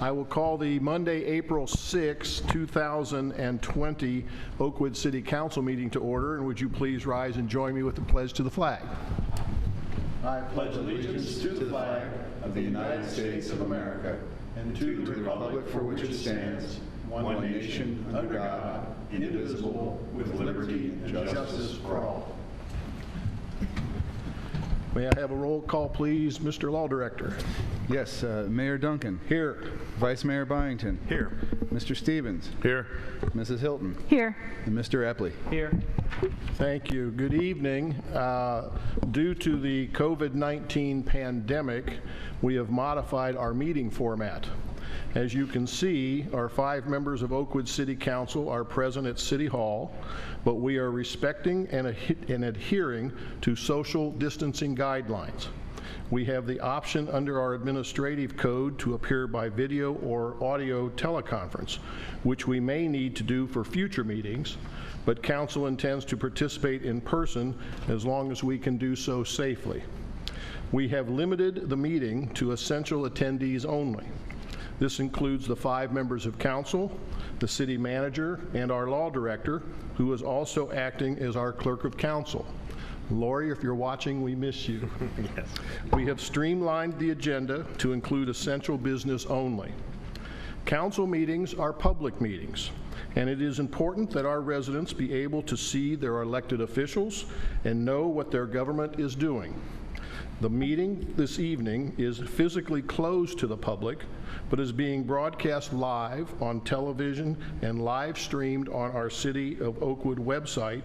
I will call the Monday, April 6, 2020 Oakwood City Council meeting to order, and would you please rise and join me with the pledge to the flag. I pledge allegiance to the flag of the United States of America and to the republic for which it stands, one nation, under God, indivisible, with liberty and justice for all. May I have a roll call, please? Mr. Law Director. Yes, Mayor Duncan. Here. Vice Mayor Byington. Here. Mr. Stevens. Here. Mrs. Hilton. Here. And Mr. Epley. Here. Thank you. Good evening. Due to the COVID-19 pandemic, we have modified our meeting format. As you can see, our 5 members of Oakwood City Council are present at City Hall, but we are respecting and adhering to social distancing guidelines. We have the option under our administrative code to appear by video or audio teleconference, which we may need to do for future meetings, but Council intends to participate in person as long as we can do so safely. We have limited the meeting to essential attendees only. This includes the 5 members of council, the city manager, and our law director, who is also acting as our clerk of council. Lori, if you're watching, we miss you. Yes. We have streamlined the agenda to include essential business only. Council meetings are public meetings, and it is important that our residents be able to see their elected officials and know what their government is doing. The meeting this evening is physically closed to the public, but is being broadcast live on television and live streamed on our City of Oakwood website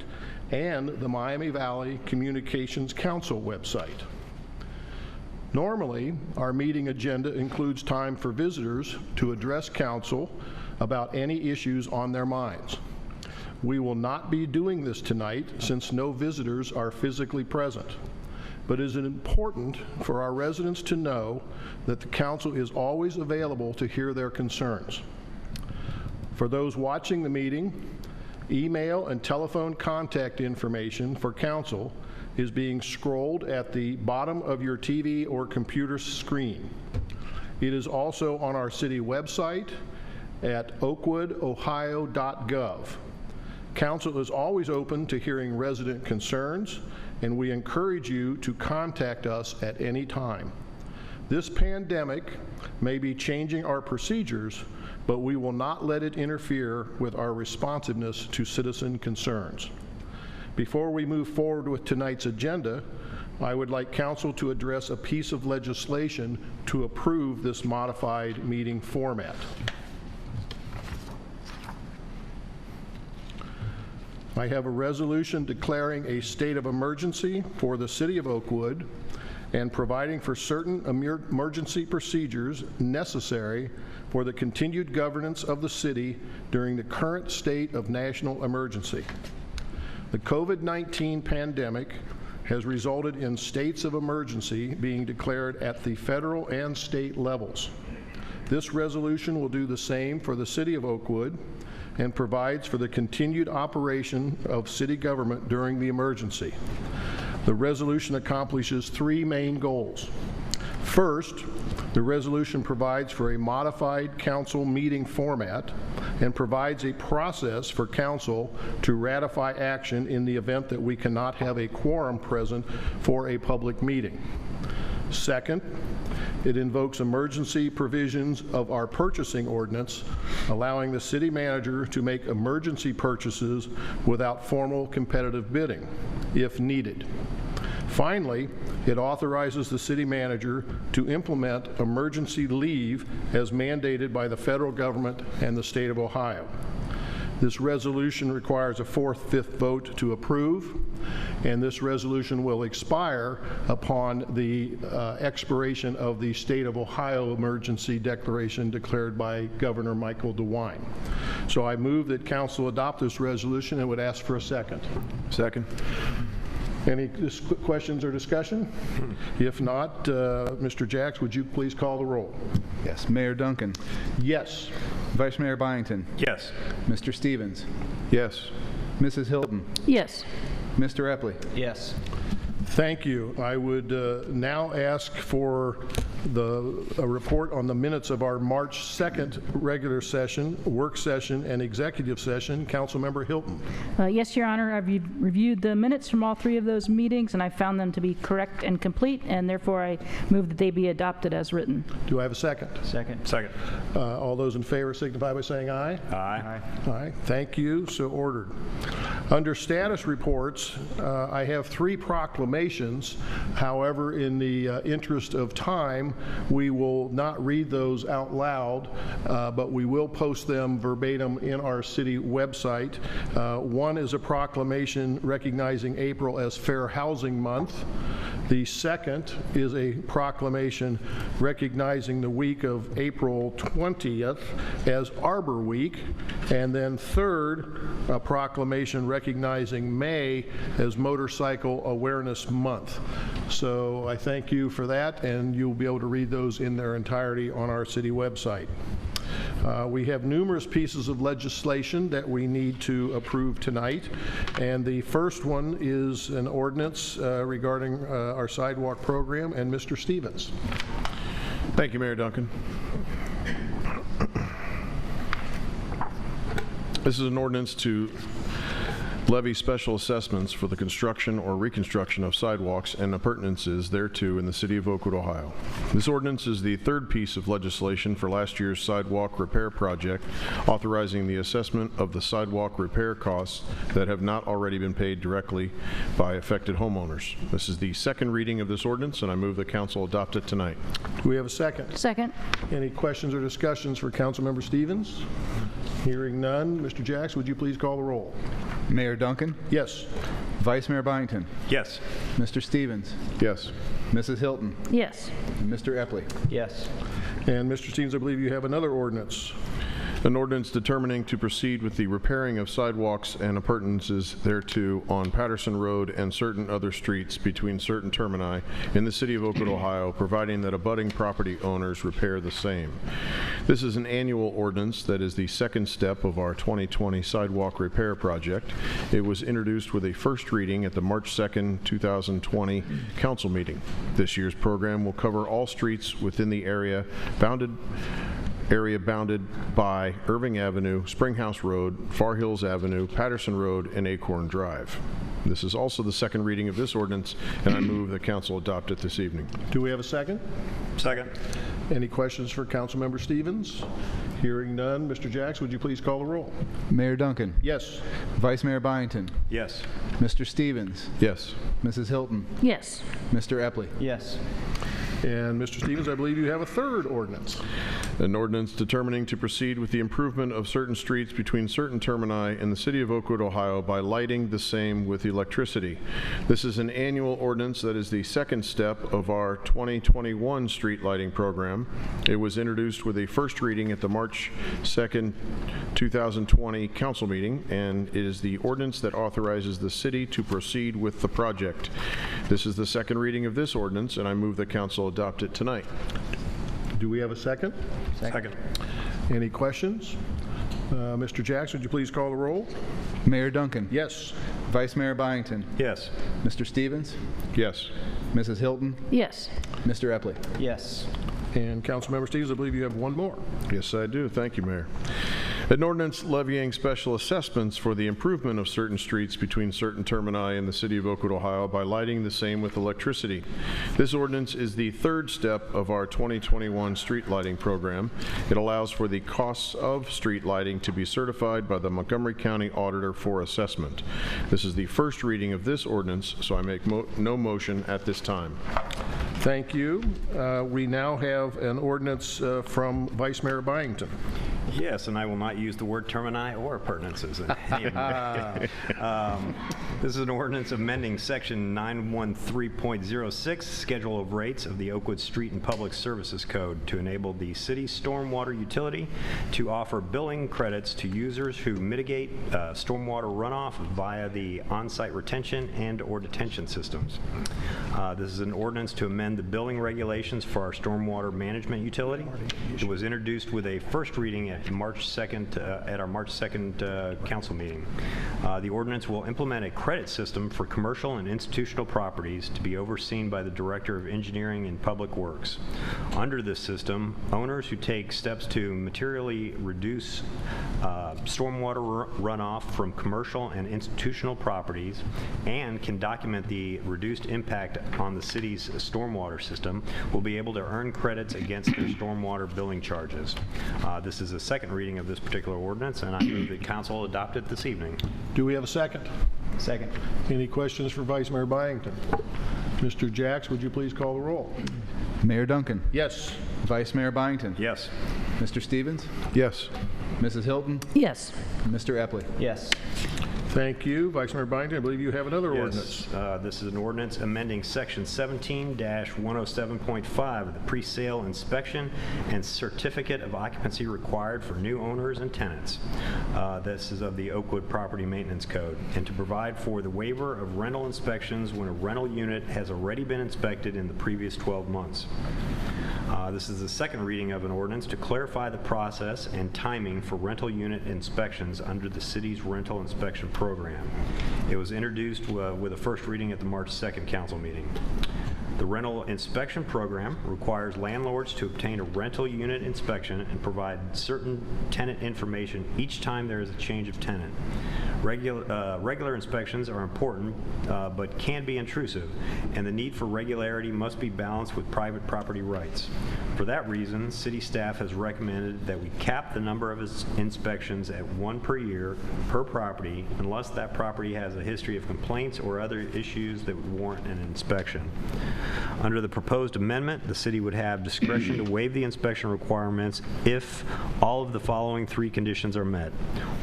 and the Miami Valley Communications Council website. Normally, our meeting agenda includes time for visitors to address council about any issues on their minds. We will not be doing this tonight since no visitors are physically present. But it is important for our residents to know that the council is always available to hear their concerns. For those watching the meeting, email and telephone contact information for council is being scrolled at the bottom of your TV or computer screen. It is also on our city website at oakwoodohio.gov. Council is always open to hearing resident concerns, and we encourage you to contact us at any time. This pandemic may be changing our procedures, but we will not let it interfere with our responsiveness to citizen concerns. Before we move forward with tonight's agenda, I would like Council to address a piece of legislation to approve this modified meeting format. I have a resolution declaring a state of emergency for the City of Oakwood and providing for certain emergency procedures necessary for the continued governance of the city during the current state of national emergency. The COVID-19 pandemic has resulted in states of emergency being declared at the federal and state levels. This resolution will do the same for the City of Oakwood and provides for the continued operation of city government during the emergency. The resolution accomplishes 3 main goals. First, the resolution provides for a modified council meeting format and provides a process for council to ratify action in the event that we cannot have a quorum present for a public meeting. Second, it invokes emergency provisions of our purchasing ordinance, allowing the city manager to make emergency purchases without formal competitive bidding, if needed. Finally, it authorizes the city manager to implement emergency leave as mandated by the federal government and the state of Ohio. This resolution requires a 4/5 vote to approve, and this resolution will expire upon the expiration of the state of Ohio emergency declaration declared by Governor Michael DeWine. So I move that council adopt this resolution and would ask for a second. Second. Any questions or discussion? If not, Mr. Jacks, would you please call the roll? Yes, Mayor Duncan. Yes. Vice Mayor Byington. Yes. Mr. Stevens. Yes. Mrs. Hilton. Yes. Mr. Epley. Yes. Thank you. I would now ask for A report on the minutes of our March 2nd regular session, work session, and executive session. Councilmember Hilton. Yes, Your Honor. I've reviewed the minutes from all 3 of those meetings, and I found them to be correct and complete, and therefore I move that they be adopted as written. Do I have a second? Second. All those in favor signify by saying aye. Aye. Aye. Thank you. So ordered. Under status reports, I have 3 proclamations. However, in the interest of time, we will not read those out loud, but we will post them verbatim in our city website. One is a proclamation recognizing April as Fair Housing Month. The second is a proclamation recognizing the week of April 20th as Arbor Week. And then third, a proclamation recognizing May as Motorcycle Awareness Month. So I thank you for that, and you'll be able to read those in their entirety on our city website. We have numerous pieces of legislation that we need to approve tonight, and the first one is an ordinance regarding our sidewalk program, and Mr. Stevens. Thank you, Mayor Duncan. This is an ordinance to levy special assessments for the construction or reconstruction of sidewalks and appurtenances thereto in the city of Oakwood, Ohio. This ordinance is the third piece of legislation for last year's sidewalk repair project, authorizing the assessment of the sidewalk repair costs that have not already been paid directly by affected homeowners. This is the second reading of this ordinance, and I move the council adopt it tonight. Do we have a second? Second. Any questions or discussions for Councilmember Stevens? Hearing none, Mr. Jacks, would you please call the roll? Mayor Duncan, Yes. Vice Mayor Byington, Yes. Mr. Stevens, Yes. Mrs. Hilton, Yes. and Mr. Epley. Yes. And Mr. Stevens, I believe you have another ordinance. An ordinance determining to proceed with the repairing of sidewalks and appurtenances thereto on Patterson Road and certain other streets between certain termini in the city of Oakwood, Ohio, providing that abutting property owners repair the same. This is an annual ordinance that is the second step of our 2020 sidewalk repair project. It was introduced with a first reading at the March 2nd, 2020 council meeting. This year's program will cover all streets within the area bounded by Irving Avenue, Springhouse Road, Far Hills Avenue, Patterson Road, and Acorn Drive. This is also the second reading of this ordinance, and I move that council adopt it this evening. Do we have a second? Second. Any questions for Councilmember Stevens? Hearing none, Mr. Jacks, would you please call the roll? Mayor Duncan, Yes. Vice Mayor Byington, Yes. Mr. Stevens, Yes. Mrs. Hilton, Yes. Mr. Epley. Yes. And Mr. Stevens, I believe you have a third ordinance. An ordinance determining to proceed with the improvement of certain streets between certain termini in the city of Oakwood, Ohio by lighting the same with electricity. This is an annual ordinance that is the second step of our 2021 street lighting program. It was introduced with a first reading at the March 2nd, 2020 council meeting, and it is the ordinance that authorizes the city to proceed with the project. This is the second reading of this ordinance, and I move the council adopt it tonight. Do we have a second? Second. Any questions? Mr. Jacks, would you please call the roll? Mayor Duncan, Yes. Vice Mayor Byington, Yes. Mr. Stevens, Yes. Mrs. Hilton, Yes. Mr. Epley. Yes. And Councilmember Stevens, I believe you have one more. Yes, I do. Thank you, Mayor. An ordinance levying special assessments for the improvement of certain streets between certain termini in the city of Oakwood, Ohio by lighting the same with electricity. This ordinance is the third step of our 2021 street lighting program. It allows for the costs of street lighting to be certified by the Montgomery County Auditor for assessment. This is the first reading of this ordinance, so I make no motion at this time. Thank you. We now have an ordinance from Vice Mayor Byington. Yes, and I will not use the word termini or appurtenances. This is an ordinance amending section 913.06, Schedule of Rates of the Oakwood Street and Public Services Code to enable the city stormwater utility to offer billing credits to users who mitigate stormwater runoff via the on-site retention and or detention systems. This is an ordinance to amend the billing regulations for our stormwater management utility. It was introduced with a first reading at March 2nd, at our March 2nd council meeting. The ordinance will implement a credit system for commercial and institutional properties to be overseen by the Director of Engineering and Public Works. Under this system, owners who take steps to materially reduce stormwater runoff from commercial and institutional properties and can document the reduced impact on the city's stormwater system will be able to earn credits against their stormwater billing charges. This is a second reading of this particular ordinance, and I move that council adopt it this evening. Do we have a second? Second. Any questions for Vice Mayor Byington? Mr. Jacks, would you please call the roll? Mayor Duncan. Yes. Vice Mayor Byington. Yes. Mr. Stevens. Yes. Mrs. Hilton. Yes. Mr. Epley. Yes. Thank you. Vice Mayor Byington, I believe you have another ordinance. Yes, this is an ordinance amending Section 17-107.5 of the pre-sale inspection and certificate of occupancy required for new owners and tenants. This is of the Oakwood Property Maintenance Code, and to provide for the waiver of rental inspections when a rental unit has already been inspected in the previous 12 months. This is the second reading of an ordinance to clarify the process and timing for rental unit inspections under the city's rental inspection program. It was introduced with a first reading at the March 2nd council meeting. The rental inspection program requires landlords to obtain a rental unit inspection and provide certain tenant information each time there is a change of tenant. Regular inspections are important, but can be intrusive, and the need for regularity must be balanced with private property rights. For that reason, city staff has recommended that we cap the number of inspections at 1 per year per property, unless that property has a history of complaints or other issues that would warrant an inspection. Under the proposed amendment, the city would have discretion to waive the inspection requirements if all of the following 3 conditions are met.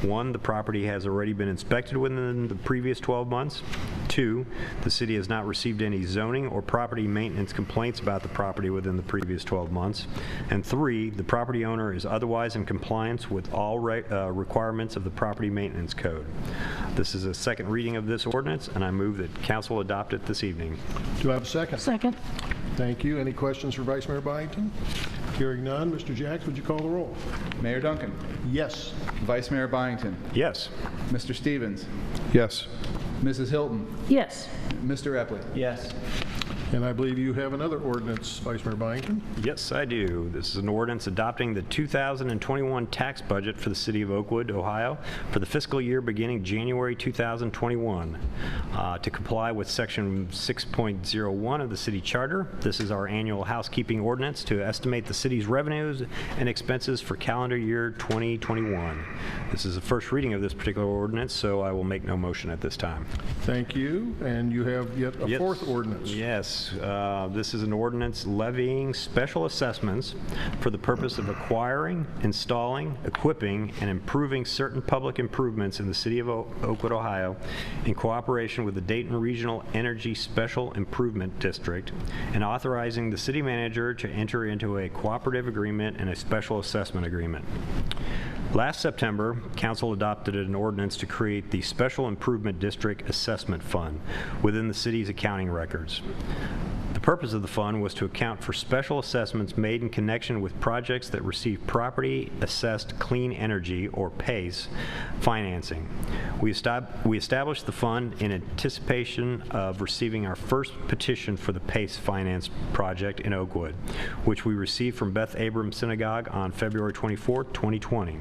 1, the property has already been inspected within the previous 12 months. 2, the city has not received any zoning or property maintenance complaints about the property within the previous 12 months. And 3, the property owner is otherwise in compliance with all requirements of the Property Maintenance Code. This is a second reading of this ordinance, and I move that council adopt it this evening. Do I have a second? Second. Thank you. Any questions for Vice Mayor Byington? Hearing none, Mr. Jacks, would you call the roll? Mayor Duncan. Yes. Vice Mayor Byington. Yes. Mr. Stevens. Yes. Mrs. Hilton. Yes. Mr. Epley. Yes. And I believe you have another ordinance, Vice Mayor Byington. Yes, I do. This is an ordinance adopting the 2021 tax budget for the city of Oakwood, Ohio, for the fiscal year beginning January 2021. To comply with Section 6.01 of the city charter, this is our annual housekeeping ordinance to estimate the city's revenues and expenses for calendar year 2021. This is the first reading of this particular ordinance, so I will make no motion at this time. Thank you. And you have yet a fourth ordinance. Yes. This is an ordinance levying special assessments for the purpose of acquiring, installing, equipping, and improving certain public improvements in the city of Oakwood, Ohio, in cooperation with the Dayton Regional Energy Special Improvement District, and authorizing the city manager to enter into a cooperative agreement and a special assessment agreement. Last September, council adopted an ordinance to create the Special Improvement District Assessment Fund within the city's accounting records. The purpose of the fund was to account for special assessments made in connection with projects that receive Property Assessed Clean Energy, or PACE, financing. We established the fund in anticipation of receiving our first petition for the PACE finance project in Oakwood, which we received from Beth Abram Synagogue on February 24, 2020.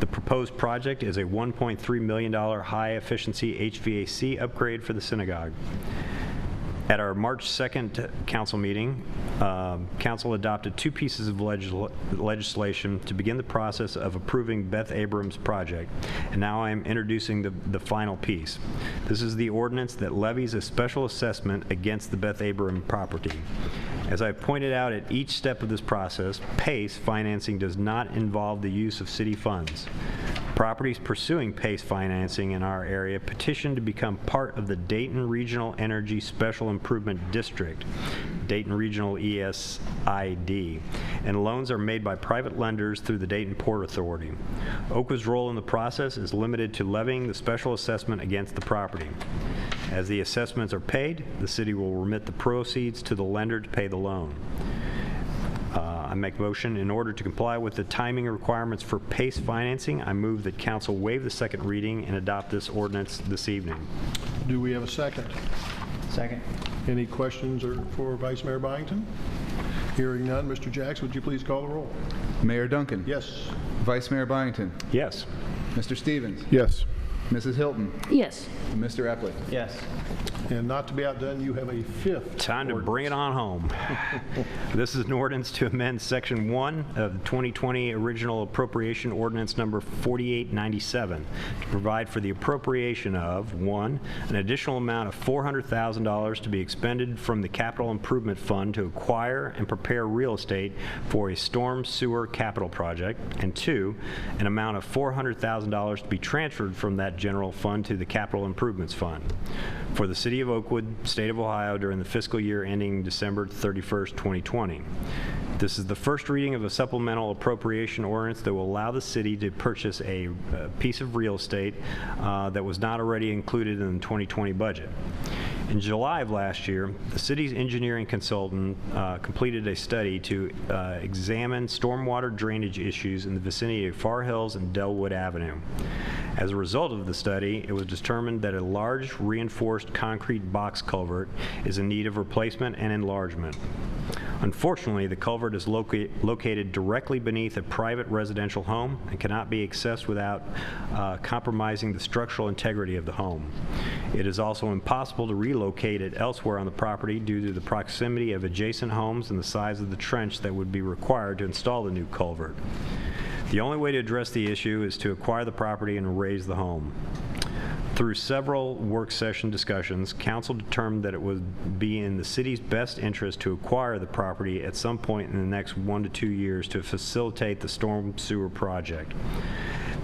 The proposed project is a $1.3 million high-efficiency HVAC upgrade for the synagogue. At our March 2nd council meeting, council adopted 2 pieces of legislation to begin the process of approving Beth Abrams' project, and now I am introducing the final piece. This is the ordinance that levies a special assessment against the Beth Abram property. As I've pointed out at each step of this process, PACE financing does not involve the use of city funds. Properties pursuing PACE financing in our area petition to become part of the Dayton Regional Energy Special Improvement District, Dayton Regional ESID, and loans are made by private lenders through the Dayton Port Authority. Oakwood's role in the process is limited to levying the special assessment against the property. As the assessments are paid, the city will remit the proceeds to the lender to pay the loan. make a motion in order to comply with the timing requirements for PACE financing. I move that council waive the second reading and adopt this ordinance this evening. Do we have a second? Second. Any questions for Vice Mayor Byington? Hearing none, Mr. Jacks, would you please call the roll? Mayor Duncan. Yes. Vice Mayor Byington. Yes. Mr. Stevens. Yes. Mrs. Hilton. Yes. And Mr. Epley. Yes. And not to be outdone, you have a fifth. Time to bring it on home. This is an ordinance to amend Section 1 of the 2020 Original Appropriation Ordinance Number 4897 to provide for the appropriation of, 1, an additional amount of $400,000 to be expended from the Capital Improvement Fund to acquire and prepare real estate for a storm sewer capital project, and 2, an amount of $400,000 to be transferred from that general fund to the Capital Improvements Fund for the City of Oakwood, State of Ohio, during the fiscal year ending December 31st, 2020. This is the first reading of a supplemental appropriation ordinance that will allow the city to purchase a piece of real estate that was not already included in the 2020 budget. In July of last year, the city's engineering consultant completed a study to examine stormwater drainage issues in the vicinity of Far Hills and Delwood Avenue. As a result of the study, it was determined that a large reinforced concrete box culvert is in need of replacement and enlargement. Unfortunately, the culvert is located directly beneath a private residential home and cannot be accessed without compromising the structural integrity of the home. It is also impossible to relocate it elsewhere on the property due to the proximity of adjacent homes and the size of the trench that would be required to install the new culvert. The only way to address the issue is to acquire the property and raise the home. Through several work session discussions, council determined that it would be in the city's best interest to acquire the property at some point in the next 1 to 2 years to facilitate the storm sewer project.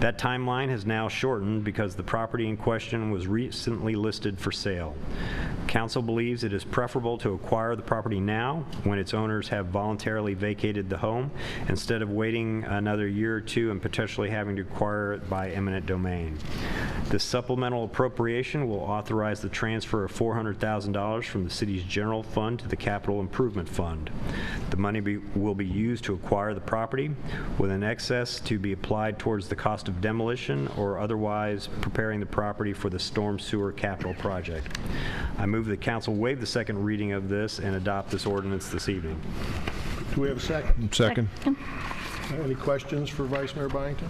That timeline has now shortened because the property in question was recently listed for sale. Council believes it is preferable to acquire the property now, when its owners have voluntarily vacated the home, instead of waiting another year or two and potentially having to acquire it by eminent domain. This supplemental appropriation will authorize the transfer of $400,000 from the city's general fund to the Capital Improvement Fund. The money will be used to acquire the property, with an excess to be applied towards the cost of demolition or otherwise preparing the property for the storm sewer capital project. I move that council waive the second reading of this and adopt this ordinance this evening. Do we have a second? Second. Any questions for Vice Mayor Byington?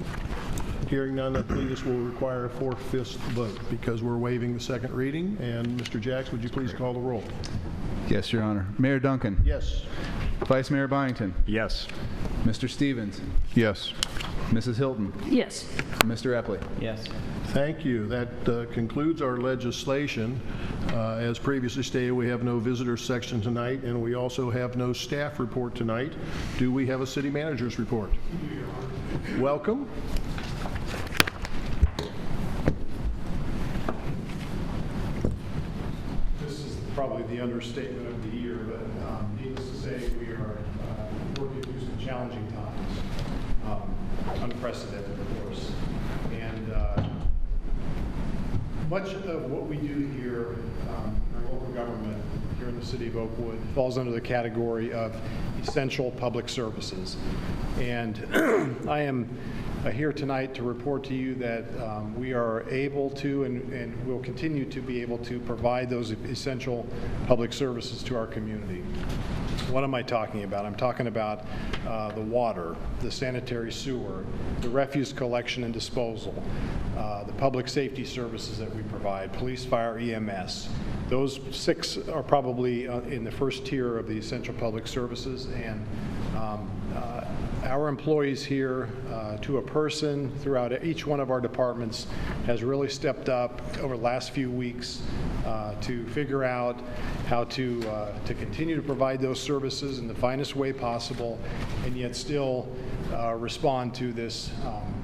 Hearing none, I believe this will require a 4/5 vote because we're waiving the second reading. And Mr. Jacks, would you please call the roll? Yes, Your Honor. Mayor Duncan. Yes. Vice Mayor Byington. Yes. Mr. Stevens. Yes. Mrs. Hilton. Yes. Mr. Epley. Yes. Thank you. That concludes our legislation. As previously stated, we have no visitor section tonight, and we also have no staff report tonight. Do we have a city manager's report? Welcome. This is probably the understatement of the year, but needless to say, we are working through some challenging times, unprecedented, of course. And much of what we do here in our local government here in the city of Oakwood falls under the category of essential public services. And I am here tonight to report to you that we are able to and will continue to be able to provide those essential public services to our community. What am I talking about? I'm talking about the water, the sanitary sewer, the refuse collection and disposal, the public safety services that we provide, police, fire, EMS. Those 6 are probably in the first tier of the essential public services, and our employees here, to a person throughout each one of our departments, has really stepped up over the last few weeks to figure out how to continue to provide those services in the finest way possible, and yet still respond to this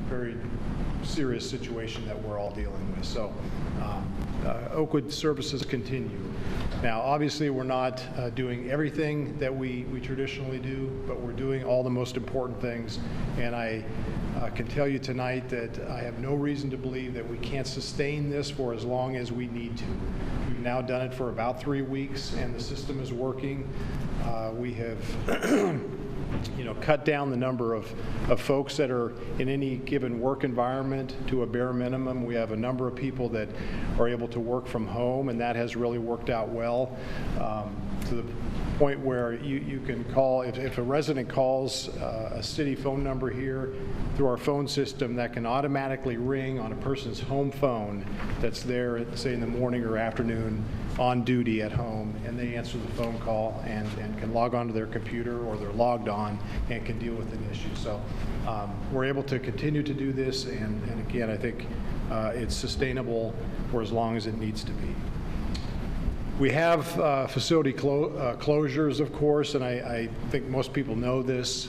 very serious situation that we're all dealing with. So Oakwood services continue. Now, obviously, we're not doing everything that we traditionally do, but we're doing all the most important things. And I can tell you tonight that I have no reason to believe that we can't sustain this for as long as we need to. We've now done it for about 3 weeks, and the system is working. We have cut down the number of folks that are in any given work environment to a bare minimum. We have a number of people that are able to work from home, and that has really worked out well, to the point where you can call, if a resident calls a city phone number here through our phone system, that can automatically ring on a person's home phone that's there, say in the morning or afternoon, on duty at home, and they answer the phone call and can log onto their computer, or they're logged on and can deal with an issue. So we're able to continue to do this, and again, I think it's sustainable for as long as it needs to be. We have facility closures, of course, and I think most people know this.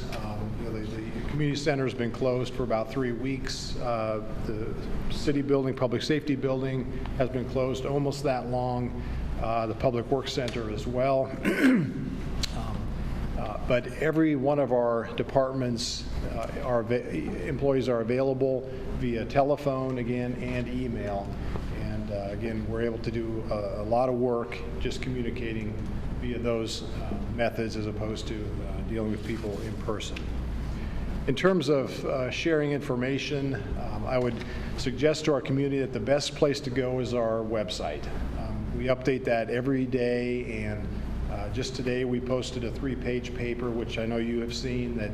The community center has been closed for about 3 weeks. The city building, public safety building, has been closed almost that long. The public works center as well. But every one of our departments, employees are available via telephone, again, and email. And again, we're able to do a lot of work just communicating via those methods as opposed to dealing with people in person. In terms of sharing information, I would suggest to our community that the best place to go is our website. We update that every day, and just today we posted a 3-page paper, which I know you have seen, that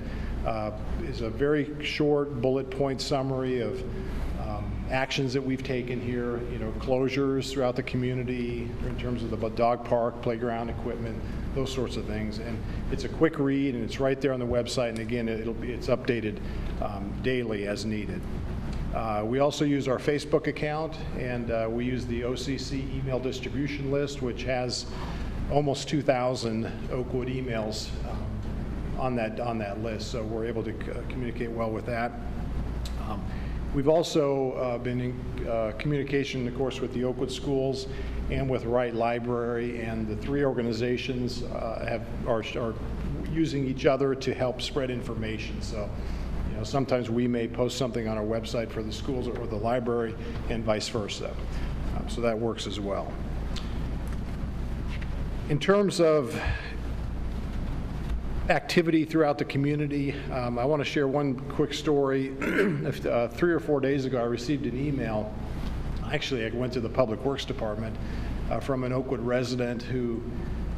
is a very short bullet point summary of actions that we've taken here, closures throughout the community in terms of the dog park, playground equipment, those sorts of things. And it's a quick read, and it's right there on the website, and again, it's updated daily as needed. We also use our Facebook account, and we use the OCC email distribution list, which has almost 2,000 Oakwood emails on that list, so we're able to communicate well with that. We've also been in communication, of course, with the Oakwood schools and with Wright Library, and the 3 organizations are using each other to help spread information. So, sometimes we may post something on our website for the schools or the library, and vice versa. So that works as well. In terms of activity throughout the community, I want to share one quick story. 3 or 4 days ago, I received an email. Actually, I went to the Public Works Department from an Oakwood resident who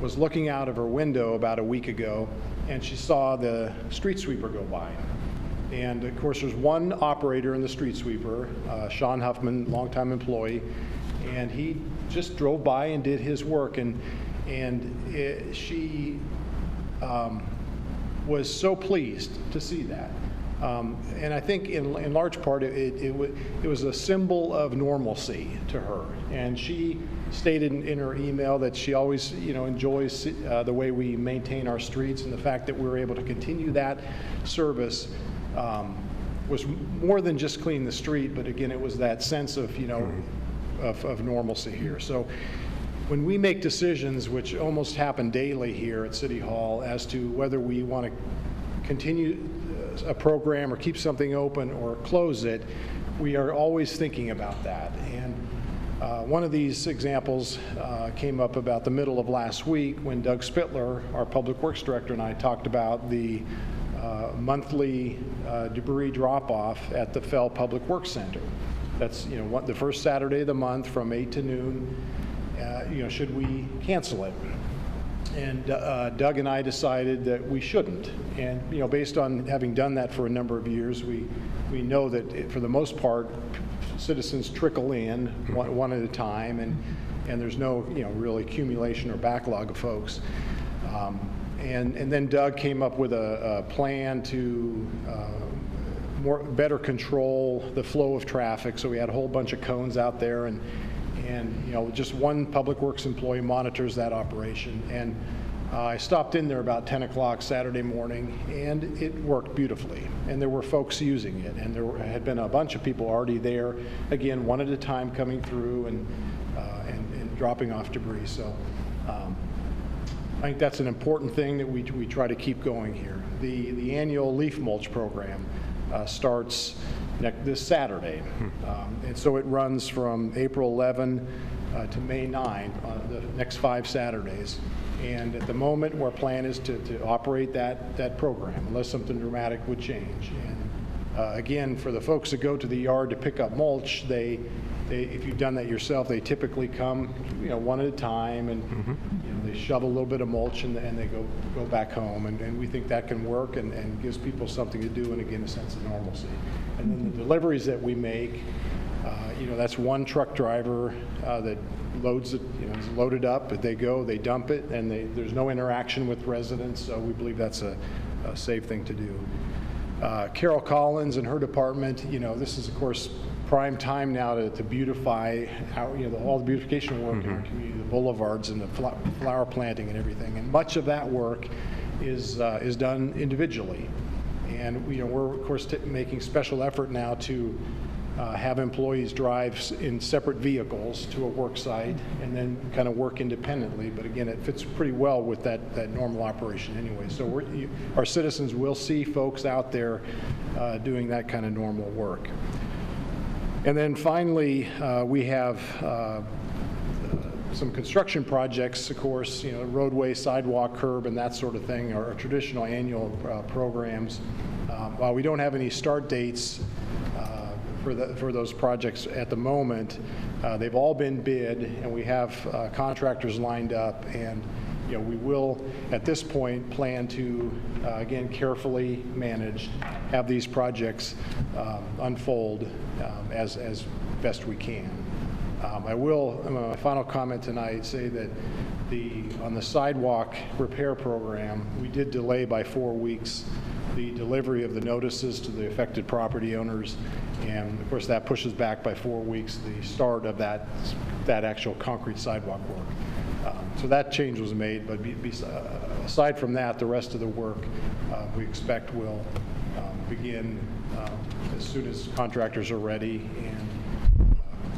was looking out of her window about a week ago, and she saw the street sweeper go by. And of course, there's one operator in the street sweeper, Sean Huffman, longtime employee, and he just drove by and did his work. She was so pleased to see that. And I think in large part it was a symbol of normalcy to her. And she stated in her email that she always enjoys the way we maintain our streets, and the fact that we were able to continue that service was more than just clean the street, but again, it was that sense of of normalcy here. So when we make decisions, which almost happen daily here at City Hall, as to whether we want to continue a program or keep something open or close it, we are always thinking about that. And one of these examples came up about the middle of last week when Doug Spittler, our Public Works Director, and I talked about the monthly debris drop-off at the Fell Public Works Center. That's the first Saturday of the month from 8 to noon. Should we cancel it? And Doug and I decided that we shouldn't. And based on having done that for a number of years, we know that for the most part, citizens trickle in one at a time, and there's no real accumulation or backlog of folks. And then Doug came up with a plan to better control the flow of traffic. So we had a whole bunch of cones out there, and just one Public Works employee monitors that operation. And I stopped in there about 10 o'clock Saturday morning, and it worked beautifully. And there were folks using it, and there had been a bunch of people already there, again, one at a time coming through and dropping off debris. So I think that's an important thing that we try to keep going here. The annual leaf mulch program starts this Saturday. And so it runs from April 11 to May 9, the next 5 Saturdays. And at the moment, our plan is to operate that program unless something dramatic would change. And again, for the folks that go to the yard to pick up mulch, if you've done that yourself, they typically come, one at a time, and they shovel a little bit of mulch and they go back home. And we think that can work and gives people something to do and, again, a sense of normalcy. And then the deliveries that we make, that's one truck driver that loads it, is loaded up, but they go, they dump it, and there's no interaction with residents, so we believe that's a safe thing to do. Carol Collins and her department, this is, of course, prime time now to beautify all the beautification work in our community, the boulevards and the flower planting and everything. And much of that work is done individually. And we're of course making special effort now to have employees drive in separate vehicles to a work site and then kind of work independently. But again, it fits pretty well with that normal operation anyway. So our citizens will see folks out there doing that kind of normal work. And then finally, we have some construction projects, of course, roadway, sidewalk, curb, and that sort of thing, are traditional annual programs. While we don't have any start dates for those projects at the moment, they've all been bid, and we have contractors lined up, and we will, at this point, plan to, again, carefully manage, have these projects unfold as best we can. I will, in my final comment tonight, say that on the sidewalk repair program, we did delay by 4 weeks the delivery of the notices to the affected property owners, and of course that pushes back by 4 weeks the start of that actual concrete sidewalk work. So that change was made, but aside from that, the rest of the work we expect will begin as soon as contractors are ready, and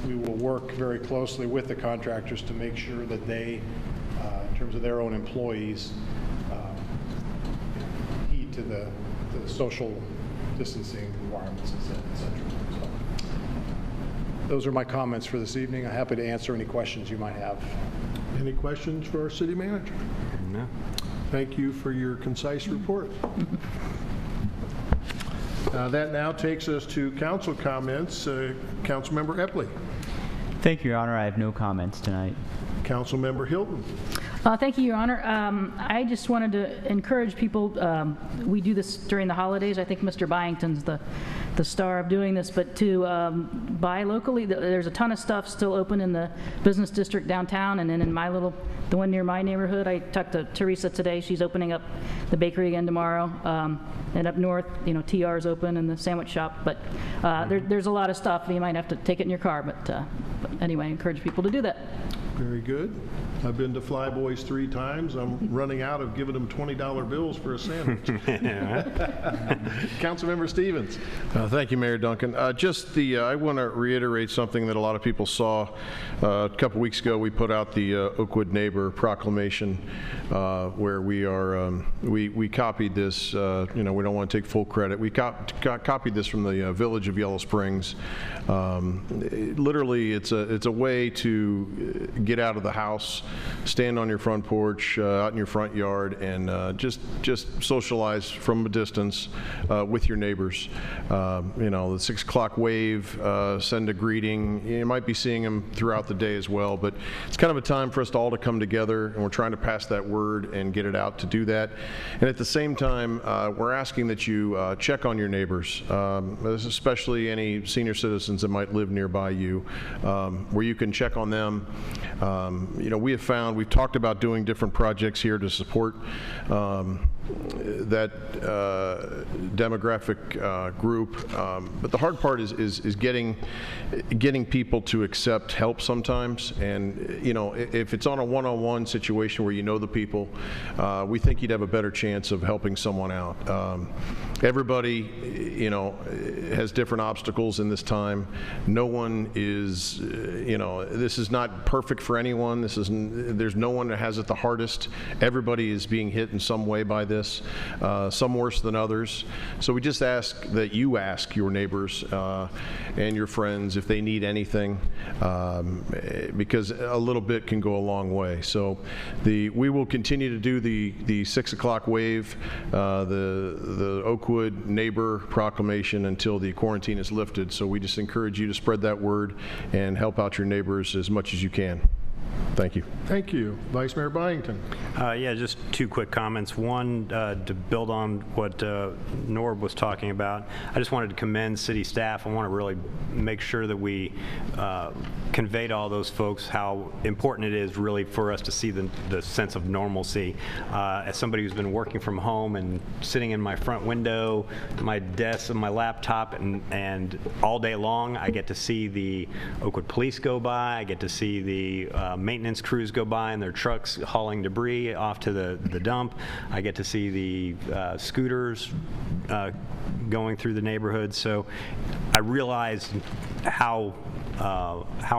we will work very closely with the contractors to make sure that they, in terms of their own employees, heed to the social distancing requirements, et cetera. So, those are my comments for this evening. I'm happy to answer any questions you might have. Any questions for our city manager? No. Thank you for your concise report. That now takes us to council comments. Councilmember Epley. Thank you, Your Honor. I have no comments tonight. Councilmember Hilton. Thank you, Your Honor. I just wanted to encourage people, we do this during the holidays. I think Mr. Byington's the star of doing this, but to buy locally. There's a ton of stuff still open in the business district downtown, and then in the one near my neighborhood. I talked to Teresa today. She's opening up the bakery again tomorrow. And up north, TR's open and the sandwich shop. But there's a lot of stuff. You might have to take it in your car, but anyway, I encourage people to do that. Very good. I've been to Flyboys 3 times. I'm running out of giving them $20 bills for a sandwich. Councilmember Stevens. Thank you, Mayor Duncan. I want to reiterate something that a lot of people saw. A couple weeks ago, we put out the Oakwood Neighbor Proclamation, where we copied this. We don't want to take full credit. We copied this from the village of Yellow Springs. Literally, it's a way to get out of the house, stand on your front porch, out in your front yard, and just socialize from a distance with your neighbors. The 6 o'clock wave, send a greeting. You might be seeing them throughout the day as well, but it's kind of a time for us all to come together, and we're trying to pass that word and get it out to do that. And at the same time, we're asking that you check on your neighbors, especially any senior citizens that might live nearby you, where you can check on them. We have found, we've talked about doing different projects here to support that demographic group, but the hard part is getting people to accept help sometimes. And if it's on a one-on-one situation where the people, we think you'd have a better chance of helping someone out. Everybody has different obstacles in this time. No one is this is not perfect for anyone. There's no one that has it the hardest. Everybody is being hit in some way by this. this, some worse than others. So we just ask that you ask your neighbors and your friends if they need anything, because a little bit can go a long way. So we will continue to do the 6 o'clock wave, the Oakwood neighbor proclamation until the quarantine is lifted. So we just encourage you to spread that word and help out your neighbors as much as you can. Thank you. Thank you. Vice Mayor Byington. Yeah, just two quick comments. One, to build on what Norb was talking about, I just wanted to commend city staff. I want to really make sure that we convey to all those folks how important it is really for us to see the sense of normalcy. As somebody who's been working from home and sitting in my front window, my desk and my laptop, and all day long, I get to see the Oakwood police go by. I get to see the maintenance crews go by in their trucks hauling debris off to the dump. I get to see the scooters going through the neighborhood. So I realized how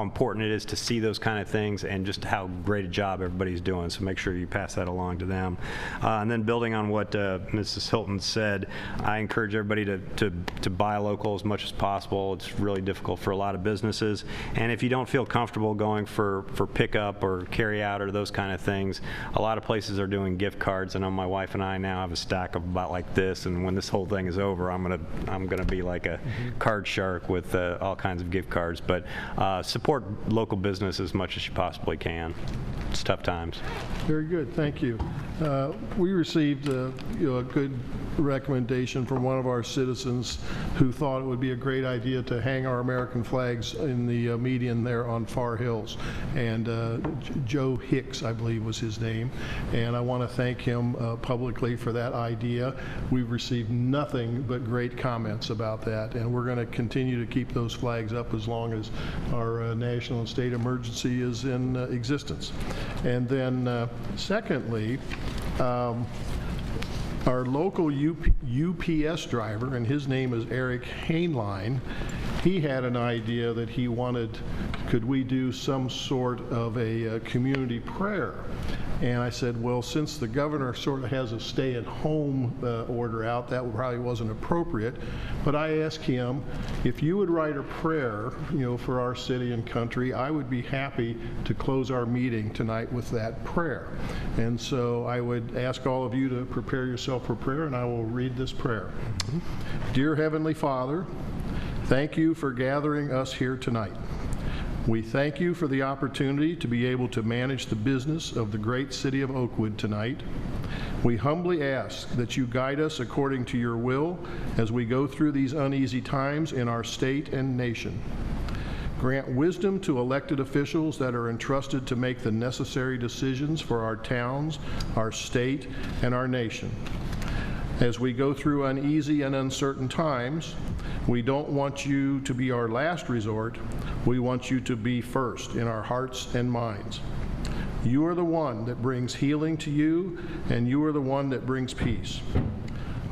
important it is to see those kind of things and just how great a job everybody's doing. So make sure you pass that along to them. And then building on what Mrs. Hilton said, I encourage everybody to buy local as much as possible. It's really difficult for a lot of businesses. And if you don't feel comfortable going for pickup or carry out or those kind of things, a lot of places are doing gift cards. I know my wife and I now have a stack of about like this, and when this whole thing is over, I'm gonna be like a card shark with all kinds of gift cards. But support local business as much as you possibly can. It's tough times. Very good, thank you. We received a good recommendation from one of our citizens who thought it would be a great idea to hang our American flags in the median there on Far Hills. And Joe Hicks, I believe was his name, and I want to thank him publicly for that idea. We've received nothing but great comments about that, and we're going to continue to keep those flags up as long as our national and state emergency is in existence. And then secondly, our local UPS driver, and his name is Eric Hainline, he had an idea that he wanted, could we do some sort of a community prayer? And I said, well, since the governor sort of has a stay-at-home order out, that probably wasn't appropriate. But I asked him, if you would write a prayer, for our city and country, I would be happy to close our meeting tonight with that prayer. And so I would ask all of you to prepare yourself for prayer, and I will read this prayer. Dear Heavenly Father, thank you for gathering us here tonight. We thank you for the opportunity to be able to manage the business of the great city of Oakwood tonight. We humbly ask that you guide us according to your will as we go through these uneasy times in our state and nation. Grant wisdom to elected officials that are entrusted to make the necessary decisions for our towns, our state, and our nation. As we go through uneasy and uncertain times, we don't want you to be our last resort. We want you to be first in our hearts and minds. You are the one that brings healing to you, and you are the one that brings peace.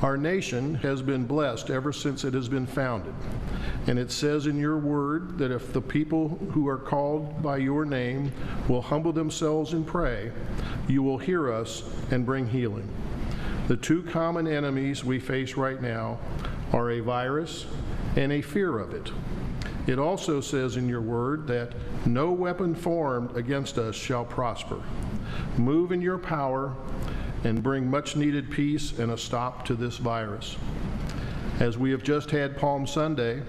Our nation has been blessed ever since it has been founded. And it says in your word that if the people who are called by your name will humble themselves and pray, you will hear us and bring healing. The two common enemies we face right now are a virus and a fear of it. It also says in your word that no weapon formed against us shall prosper. Move in your power and bring much needed peace and a stop to this virus. As we have just had Palm Sunday,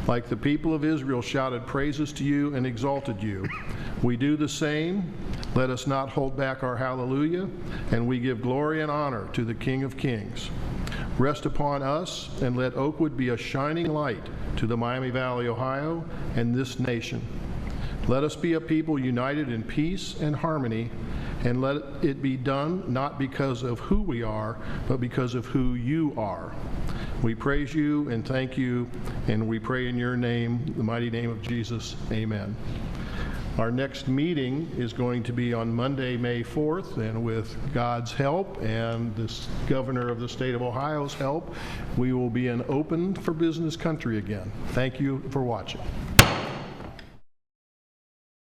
like the people of Israel shouted praises to you and exalted you, we do the same. Let us not hold back our hallelujah, and we give glory and honor to the King of Kings. Rest upon us, and let Oakwood be a shining light to the Miami Valley, Ohio, and this nation. Let us be a people united in peace and harmony, and let it be done not because of who we are, but because of who you are. We praise you and thank you, and we pray in your name, the mighty name of Jesus. Amen. Our next meeting is going to be on Monday, May 4th, and with God's help and the governor of the state of Ohio's help, we will be an open for business country again. Thank you for watching.